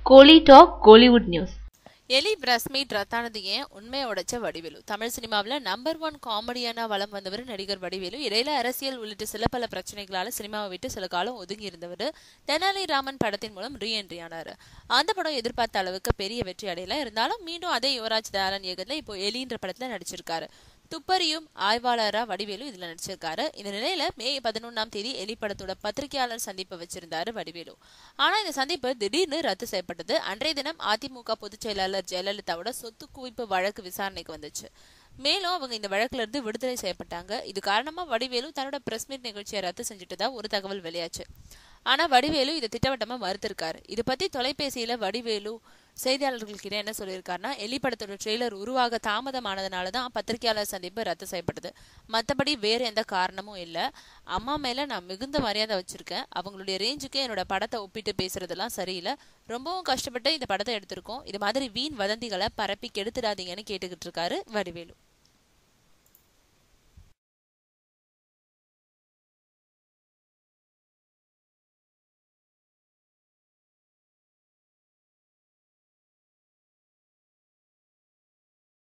கோலி talk Kollywood news. எலி press meet ரத்தானது ஏன் உண்மையை உடைச்ச வடிவேலு. தமிழ் சினிமாவில் நம்பர் 1 காமெடியான வலம் வந்தவர் நடிகர் வடிவேலு. இடையில அரசியல் உள்ளிட்ட சில பல பிரச்சனைகளால சினிமாவை விட்டு சில காலம் ஒதுங்கி இருந்தவர் தெனாலிராமன் படத்தின் மூலம் ரீஎன்ட்ரி ஆனார். அந்த படம் எதிர்பார்த்த அளவுக்கு பெரிய வெற்றி அடையல. இருந்தாலும் மீண்டும் அதே யுவராஜ் தயாளன் இயக்கத்துல இப்போ எலின்ற படத்துல நடிச்சிருக்காரு. துப்பறியும் ஆய்வாளரா வடிவேலு இதுல நடிச்சிருக்காரு. இந்த நிலையில மே 11 எலி படத்தோட பத்திரிகையாளர் சந்திப்பு வச்சிருந்தாரு வடிவேலு. ஆனா இந்த சந்திப்பு திடீர்னு ரத்து செய்யப்பட்டது. அன்றைய தினம் அதிமுக பொதுச் செயலாளர் ஜெயலலிதாவோட சொத்து குவிப்பு வழக்கு விசாரணைக்கு வந்துச்சு. மேலும் அவங்க இந்த வழக்குல இருந்து விடுதலை செய்யப்பட்டாங்க. இது காரணமா வடிவேலு தன்னோட பிரஸ் மீட் நிகழ்ச்சியை ரத்து செஞ்சுட்டதா ஒரு தகவல் வெளியாச்சு. ஆனா வடிவேலு இதை திட்டவட்டமா மறுத்திருக்காரு. இது பத்தி தொலைபேசியில வடிவேலு செய்தியாளர்கள்கிட்ட என்ன சொல்லியிருக்காருன்னா, எலி படத்தோட ட்ரெய்லர் உருவாக தாமதமானதுனாலதான் பத்திரிகையாளர் சந்திப்பு ரத்து செய்யப்பட்டது. மற்றபடி வேற எந்த காரணமும் இல்ல. அம்மா மேல நான் மிகுந்த மரியாதை வச்சிருக்கேன். அவங்களுடைய ரேஞ்சுக்கு என்னோட படத்தை ஒப்பிட்டு பேசுறதெல்லாம் சரியில்லை. ரொம்பவும் கஷ்டப்பட்டு இந்த படத்தை எடுத்திருக்கோம். இது மாதிரி வீண் வதந்திகளை பரப்பி கெடுத்துடாதீங்கன்னு கேட்டுக்கிட்டு இருக்காரு வடிவேலு.